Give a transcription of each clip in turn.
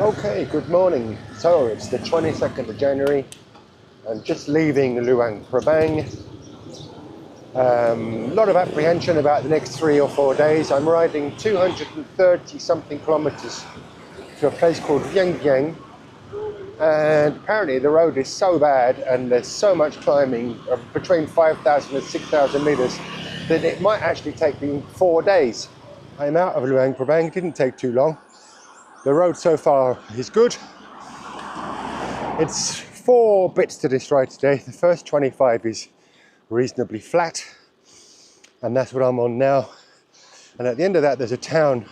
Okay, good morning. So it's the 22nd of January. I'm just leaving Luang Prabang. A lot of apprehension about the next 3 or 4 days. I'm riding 230 something kilometers to a place called Vang Vieng. And apparently the road is so bad and there's so much climbing between 5,000 and 6,000 meters that it might actually take me 4 days. I'm out of Luang Prabang. It didn't take too long. The road so far is good. It's 4 bits to this ride today. The first 25 is reasonably flat, and that's what I'm on now. And at the end of that, there's a town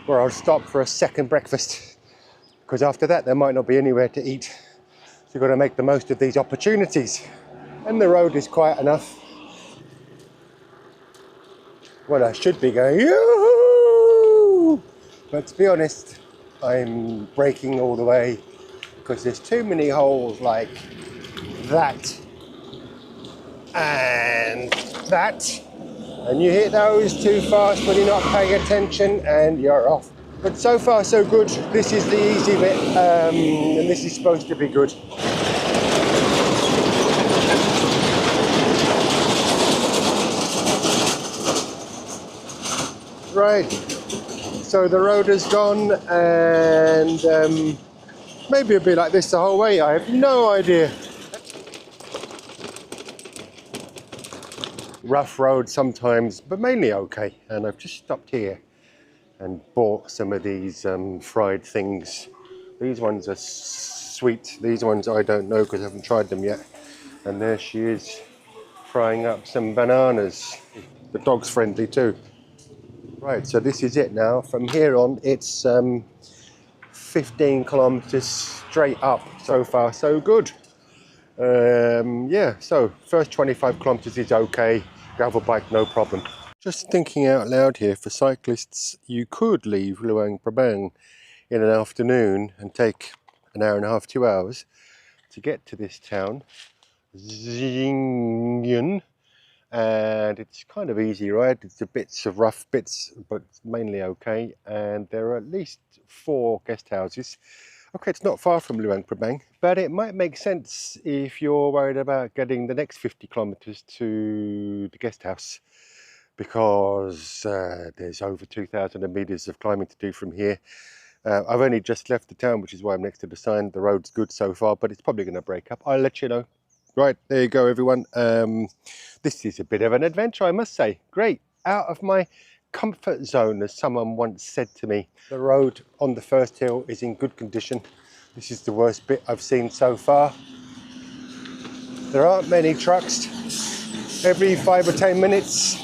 where I'll stop for a second breakfast, because after that, there might not be anywhere to eat. So you've got to make the most of these opportunities. And the road is quiet enough. Well, I should be going, yoo-hoo! But to be honest, I'm braking all the way because there's too many holes like that and that, and you hit those too fast when you're not paying attention and you're off. But so far so good. This is the easy bit, and this is supposed to be good. Right, so the road has gone, and maybe it'll be like this the whole way. I have no idea. Rough road sometimes, but mainly okay. And I've just stopped here and bought some of these fried things. These ones are sweet. These ones I don't know because I haven't tried them yet. And there she is, frying up some bananas. The dog's friendly too. Right, so this is it now. From here on, it's 15 kilometers straight up. So far, so good. Yeah, so first 25 kilometers is okay. Gravel bike, no problem. Just thinking out loud here, for cyclists, you could leave Luang Prabang in an afternoon and take an hour and a half, 2 hours to get to this town, Xingyan. And it's kind of easy, right? It's a bits of rough bits, but mainly okay. And there are at least 4 guest houses. Okay, it's not far from Luang Prabang, but it might make sense if you're worried about getting the next 50 kilometers to the guest house, because there's over 2,000 meters of climbing to do from here. I've only just left the town, which is why I'm next to the sign. The road's good so far, but it's probably going to break up. I'll let you know. Right, there you go, everyone. This is a bit of an adventure, I must say. Great. Out of my comfort zone, as someone once said to me. The road on the first hill is in good condition. This is the worst bit I've seen so far. There aren't many trucks. Every 5 or 10 minutes,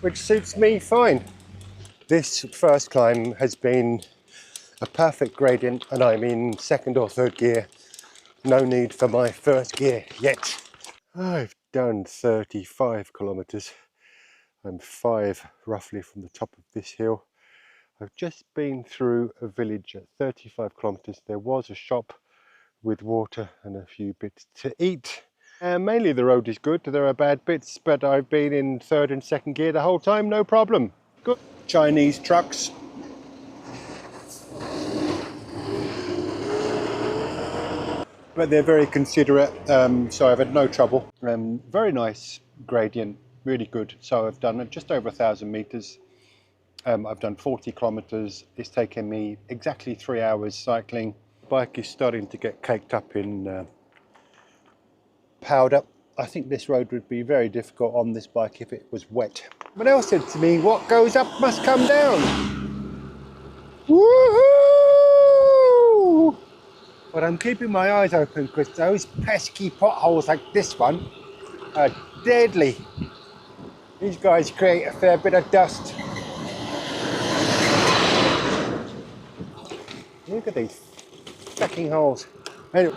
which suits me fine. This first climb has been a perfect gradient, and I'm in second or third gear. No need for my first gear yet. I've done 35 kilometers. I'm 5 roughly from the top of this hill. I've just been through a village at 35 kilometers. There was a shop with water and a few bits to eat. And mainly the road is good. There are bad bits, but I've been in third and second gear the whole time, no problem. Good. Chinese trucks. But they're very considerate, so I've had no trouble. Very nice gradient, really good. So I've done just over 1,000 meters. I've done 40 kilometers. It's taken me exactly 3 hours cycling. The bike is starting to get caked up in powder. I think this road would be very difficult on this bike if it was wet. Someone else said to me, what goes up must come down. Woohoo! But I'm keeping my eyes open because those pesky potholes like this one are deadly. These guys create a fair bit of dust. Look at these fucking holes. Anyway.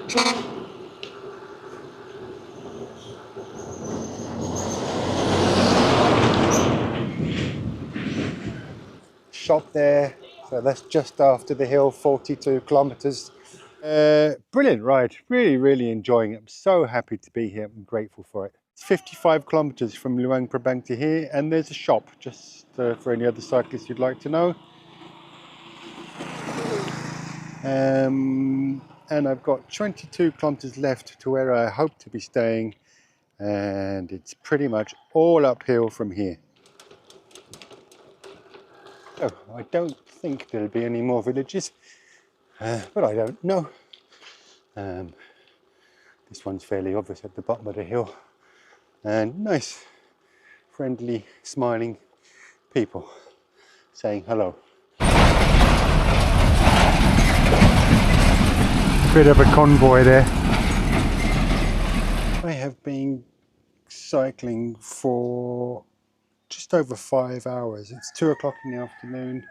Shop there, so that's just after the hill, 42 kilometers. Brilliant ride, really enjoying it. I'm so happy to be here. I'm grateful for it. It's 55 kilometers from Luang Prabang to here, and there's a shop just for any other cyclists you'd like to know. And I've got 22 kilometers left to where I hope to be staying, and it's pretty much all uphill from here. Oh, I don't think there'll be any more villages, but I don't know. This one's fairly obvious at the bottom of the hill, and nice, friendly, smiling people saying hello. Bit of a convoy there. I have been cycling for just over 5 hours. It's 2 o'clock in the afternoon.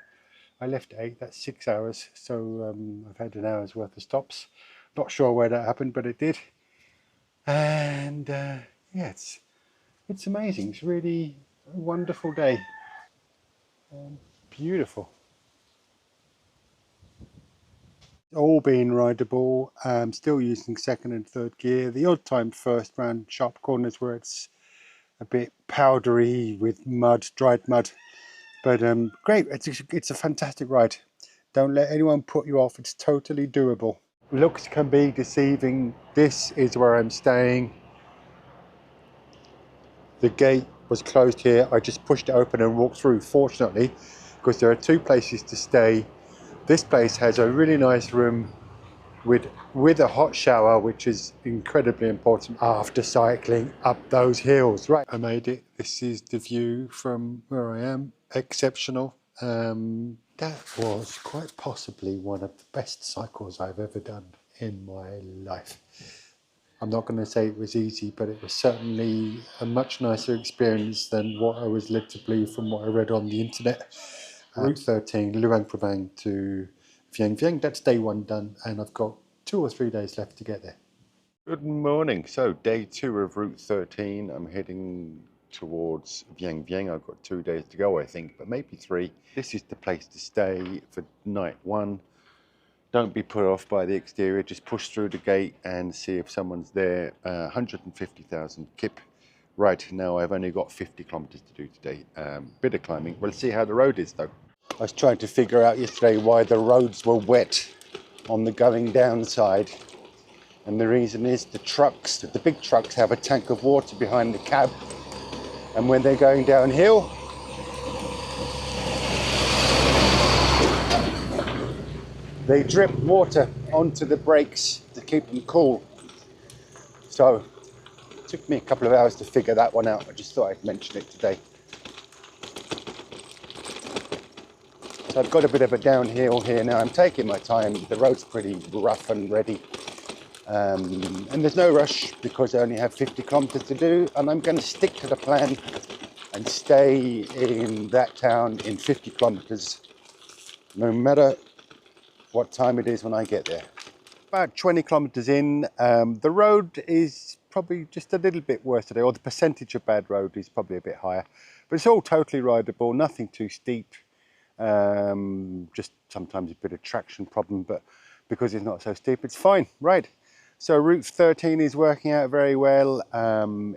I left at 8, that's 6 hours. So I've had an hour's worth of stops. Not sure where that happened, but it did. And yeah, it's amazing. It's really a wonderful day. Beautiful. All being rideable. Still using second and third gear. The odd time first round sharp corners where it's a bit powdery with mud, dried mud. But great, it's a fantastic ride. Don't let anyone put you off, it's totally doable. Looks can be deceiving. This is where I'm staying. The gate was closed here. I just pushed it open and walked through, fortunately, because there are 2 places to stay. This place has a really nice room with a hot shower, which is incredibly important after cycling up those hills. Right, I made it. This is the view from where I am. Exceptional. That was quite possibly one of the best cycles I've ever done in my life. I'm not going to say it was easy, but it was certainly a much nicer experience than what I was led to believe from what I read on the internet. Route 13, Luang Prabang to Vang Vieng. That's day 1 done, and I've got 2 or 3 days left to get there. Good morning. So day 2 of Route 13. I'm heading towards Vang Vieng. I've got 2 days to go, I think, but maybe 3. This is the place to stay for night 1. Don't be put off by the exterior. Just push through the gate and see if someone's there. 150,000 kip. Right now, I've only got 50 kilometers to do today. Bit of climbing. We'll see how the road is, though. I was trying to figure out yesterday why the roads were wet on the going down side. And the reason is the big trucks have a tank of water behind the cab. And when they're going downhill, they drip water onto the brakes to keep them cool. So it took me a couple of hours to figure that one out. I just thought I'd mention it today. So I've got a bit of a downhill here now. I'm taking my time. The road's pretty rough and ready. And there's no rush because I only have 50 kilometers to do. And I'm going to stick to the plan and stay in that town in 50 kilometers, no matter what time it is when I get there. About 20 kilometers in, the road is probably just a little bit worse today, or the percentage of bad road is probably a bit higher. But it's all totally rideable, nothing too steep. Just sometimes a bit of traction problem, but because it's not so steep, it's fine. Right, so Route 13 is working out very well.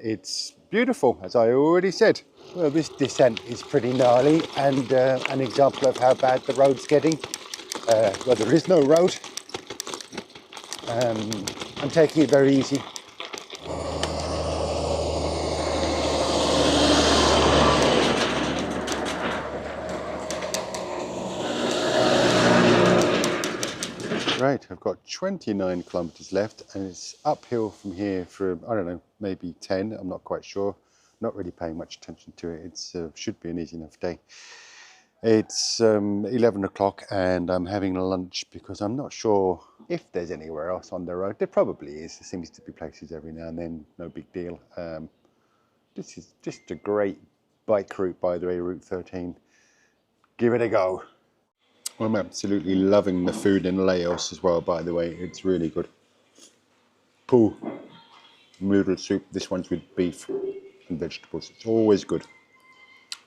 It's beautiful, as I already said. Well, this descent is pretty gnarly, and an example of how bad the road's getting. Well, there is no road. I'm taking it very easy. Right, I've got 29 kilometers left, and it's uphill from here for, I don't know, maybe 10. I'm not quite sure. Not really paying much attention to it. It should be an easy enough day. It's 11 o'clock and I'm having lunch because I'm not sure if there's anywhere else on the road. There probably is. There seems to be places every now and then. No big deal. This is just a great bike route, by the way, Route 13. Give it a go. I'm absolutely loving the food in Laos as well, by the way. It's really good. Poo noodle soup. This one's with beef and vegetables. It's always good.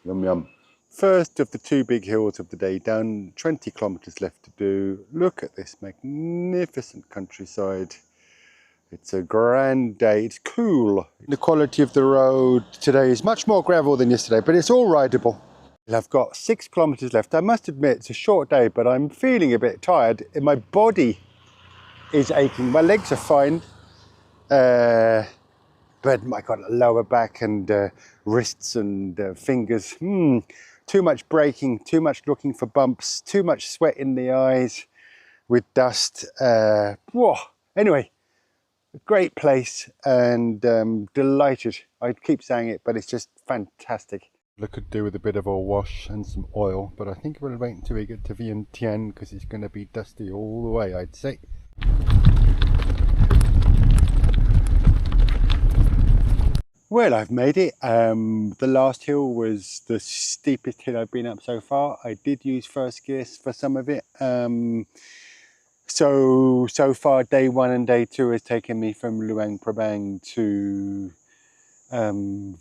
Yum yum. First of the 2 big hills of the day down, 20 kilometers left to do. Look at this magnificent countryside. It's a grand day. It's cool. The quality of the road today is much more gravel than yesterday, but it's all rideable. I've got 6 kilometers left. I must admit it's a short day, but I'm feeling a bit tired. My body is aching. My legs are fine, but I got a lower back and wrists and fingers. Too much braking, too much looking for bumps, too much sweat in the eyes with dust. Whoa. Anyway, a great place and delighted. I keep saying it, but it's just fantastic. I could do with a bit of a wash and some oil, but I think we'll wait until we get to Vientiane because it's going to be dusty all the way, I'd say. Well, I've made it. The last hill was the steepest hill I've been up so far. I did use first gear for some of it. So far, day 1 and day 2 has taken me from Luang Prabang to Vang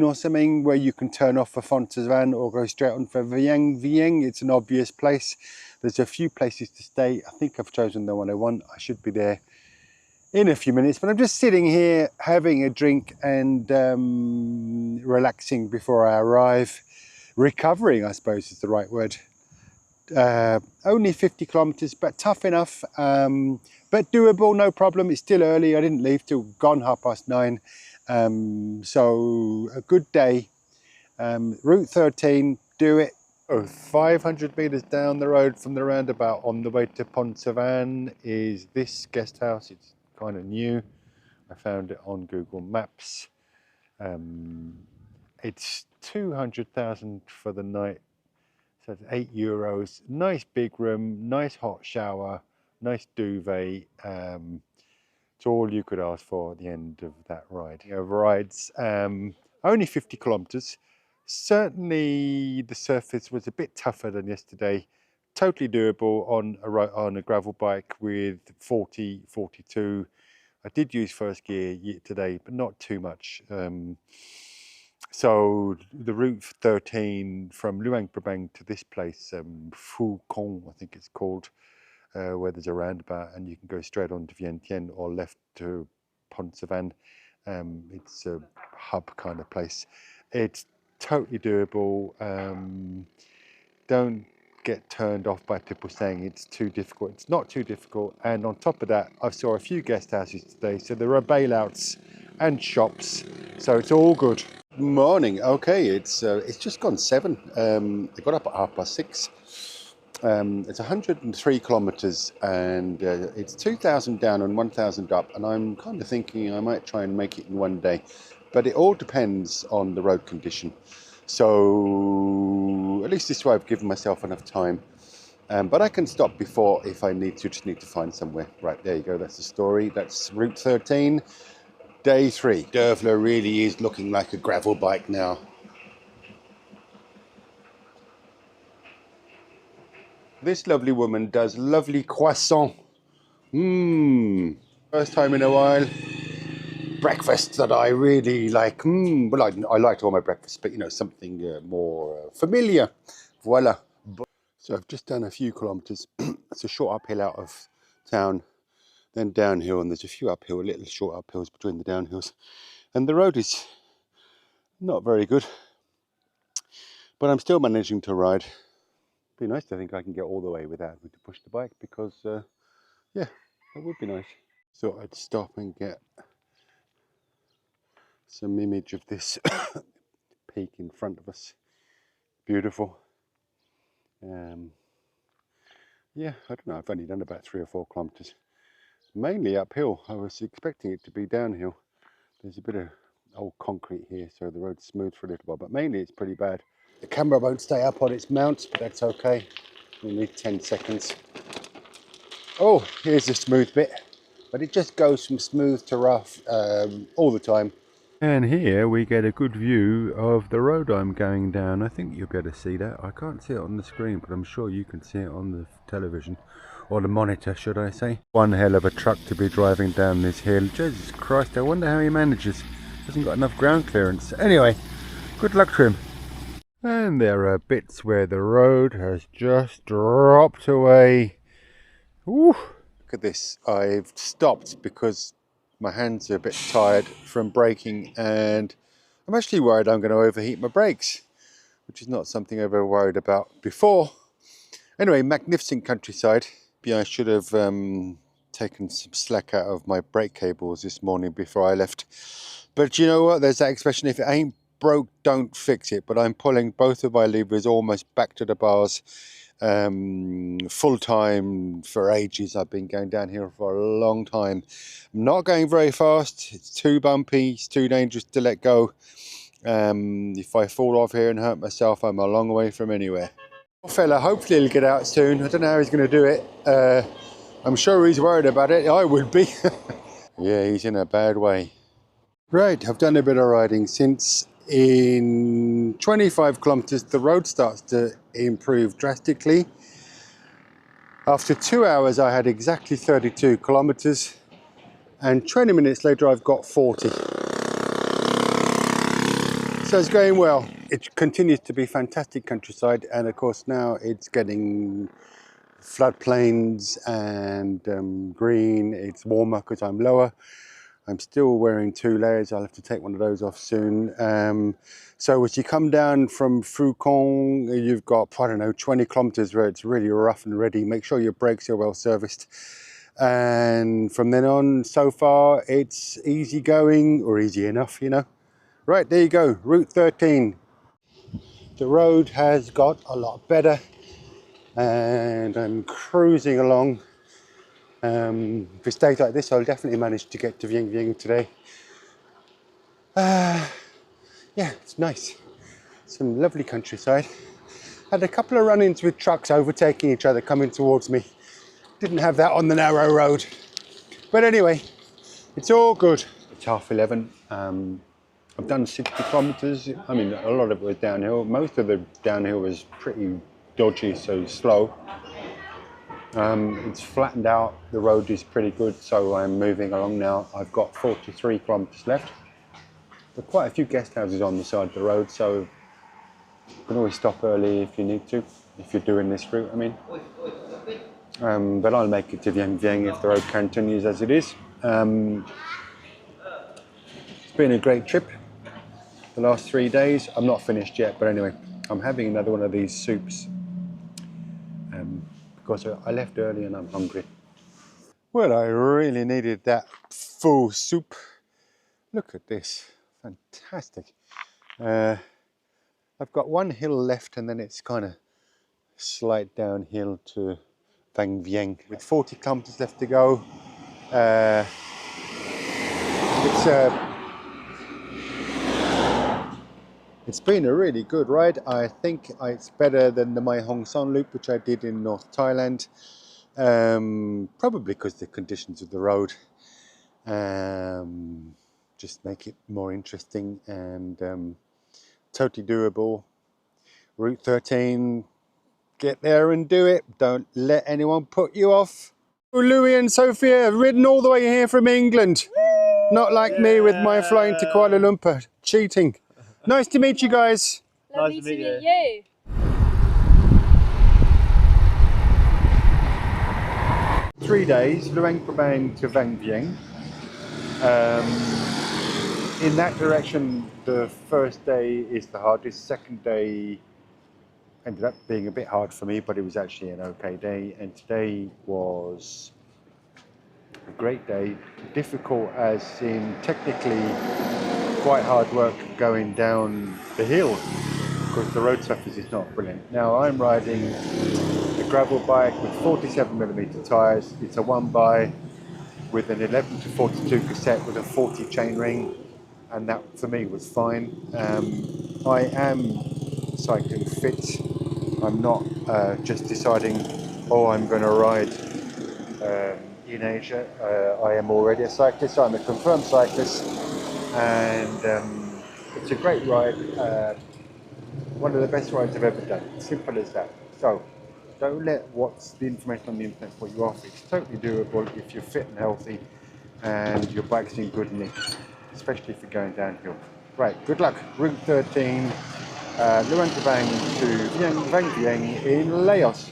or something, where you can turn off for Fontaine or go straight on for Vang Vieng. It's an obvious place. There's a few places to stay. I think I've chosen the one I want. I should be there in a few minutes, but I'm just sitting here having a drink and relaxing before I arrive. Recovering, I suppose, is the right word. Only 50 kilometers, but tough enough, but doable, no problem. It's still early. I didn't leave till gone 9:30. So a good day. Route 13, do it. 500 meters down the road from the roundabout on the way to Pontsavan is this guest house. It's kind of new. I found it on Google Maps. It's 200,000 for the night. So it's €8. Nice big room, nice hot shower, nice duvet. It's all you could ask for at the end of that ride. Rides, only 50 kilometers. Certainly the surface was a bit tougher than yesterday. Totally doable on a gravel bike with 40, 42. I did use first gear today, but not too much. So the route 13 from Luang Prabang to this place, Phu Kong, I think it's called, where there's a roundabout and you can go straight on to Vientiane or left to Pontsavan. It's a hub kind of place. It's totally doable. Don't get turned off by people saying it's too difficult. It's not too difficult. And on top of that, I saw a few guest houses today. So there are bailouts and shops. So it's all good. Morning. Okay, it's just gone 7. I got up at 6:30. It's 103 kilometers and it's 2,000 down and 1,000 up, and I'm kind of thinking I might try and make it in one day, but it all depends on the road condition. So at least this way I've given myself enough time, but I can stop before if I need to. Just need to find somewhere. Right, there you go. That's the story. That's route 13. Day 3. Dervler really is looking like a gravel bike now. This lovely woman does lovely croissant. First time in a while. Breakfast that I really like. Well, I liked all my breakfasts, but something more familiar. Voila. So I've just done a few kilometers. It's a short uphill out of town, then downhill, and there's a few little short uphills between the downhills, and the road is not very good, but I'm still managing to ride. Be nice to think I can get all the way without having to push the bike, because yeah, that would be nice. So I'd stop and get some image of this peak in front of us. Beautiful. Yeah, I don't know, I've only done about 3 or 4 kilometers. Mainly uphill. I was expecting it to be downhill. There's a bit of old concrete here, so the road's smooth for a little while, but mainly it's pretty bad. The camera won't stay up on its mount, but that's okay. We need 10 seconds. Oh, here's the smooth bit, but it just goes from smooth to rough all the time. And here we get a good view of the road I'm going down. I think you'll be able to see that. I can't see it on the screen, but I'm sure you can see it on the television. Or the monitor, should I say. One hell of a truck to be driving down this hill. Jesus Christ, I wonder how he manages. Hasn't got enough ground clearance. Anyway, good luck to him. And there are bits where the road has just dropped away. Ooh, Look at this. I've stopped because my hands are a bit tired from braking, and I'm actually worried I'm going to overheat my brakes, which is not something I've ever worried about before. Anyway, magnificent countryside. Yeah, I should have taken some slack out of my brake cables this morning before I left. But you know what? There's that expression, if it ain't broke, don't fix it. But I'm pulling both of my levers almost back to the bars. Full time for ages. I've been going down here for a long time. I'm not going very fast. It's too bumpy. It's too dangerous to let go. If I fall off here and hurt myself, I'm a long way from anywhere. Poor fella, hopefully he'll get out soon. I don't know how he's going to do it. I'm sure he's worried about it. I would be. Yeah, he's in a bad way. Right, I've done a bit of riding since. In 25 kilometers, the road starts to improve drastically. After 2 hours, I had exactly 32 kilometers, and 20 minutes later, I've got 40. So it's going well. It continues to be fantastic countryside, and of course now it's getting floodplains and green. It's warmer because I'm lower. I'm still wearing 2 layers. I'll have to take one of those off soon. So as you come down from Phu Quoc, you've got, I don't know, 20 kilometers where it's really rough and ready. Make sure your brakes are well serviced. And from then on, so far, it's easy going, or easy enough, you know. Right, there you go, Route 13. The road has got a lot better, and I'm cruising along. If it stays like this, I'll definitely manage to get to Vang Vieng today. Yeah, it's nice. Some lovely countryside. Had a couple of run-ins with trucks overtaking each other coming towards me. Didn't have that on the narrow road. But anyway, it's all good. It's 11:30. I've done 60 kilometers. I mean, a lot of it was downhill. Most of the downhill was pretty dodgy, so slow. It's flattened out, the road is pretty good, so I'm moving along now. I've got 43 kilometers left. There are quite a few guest houses on the side of the road, so you can always stop early if you need to, if you're doing this route, I mean. But I'll make it to Vang Vieng if the road continues as it is. It's been a great trip the last 3 days. I'm not finished yet, but anyway, I'm having another one of these soups. Because I left early and I'm hungry. Well, I really needed that full soup. Look at this, fantastic. I've got one hill left and then it's kind of slight downhill to Vang Vieng. With 40 kilometers left to go, it's been a really good ride. I think it's better than the Mae Hong Son loop, which I did in North Thailand. Probably because the conditions of the road just make it more interesting and totally doable. Route 13, get there and do it. Don't let anyone put you off. Louis and Sophia have ridden all the way here from England. Not like me with my flying to Kuala Lumpur. Cheating. Nice to meet you guys. Lovely to meet you. 3 days, Luang Prabang to Vang Vieng. In that direction, the first day is the hardest. Second day ended up being a bit hard for me, but it was actually an okay day. And today was a great day. Difficult as in technically quite hard work going down the hill because the road surface is not brilliant. Now I'm riding a gravel bike with 47mm tyres. It's a 1x with an 11 to 42 cassette with a 40 chainring, and that for me was fine. I am cycling fit. I'm not just deciding, oh, I'm going to ride in Asia. I am already a cyclist. I'm a confirmed cyclist, and it's a great ride. One of the best rides I've ever done. Simple as that. So don't let what's the information on the internet put you off. It's totally doable if you're fit and healthy and your bike's in good nick, especially if you're going downhill. Right, good luck. Route 13, Luang Prabang to Vang Vieng in Laos.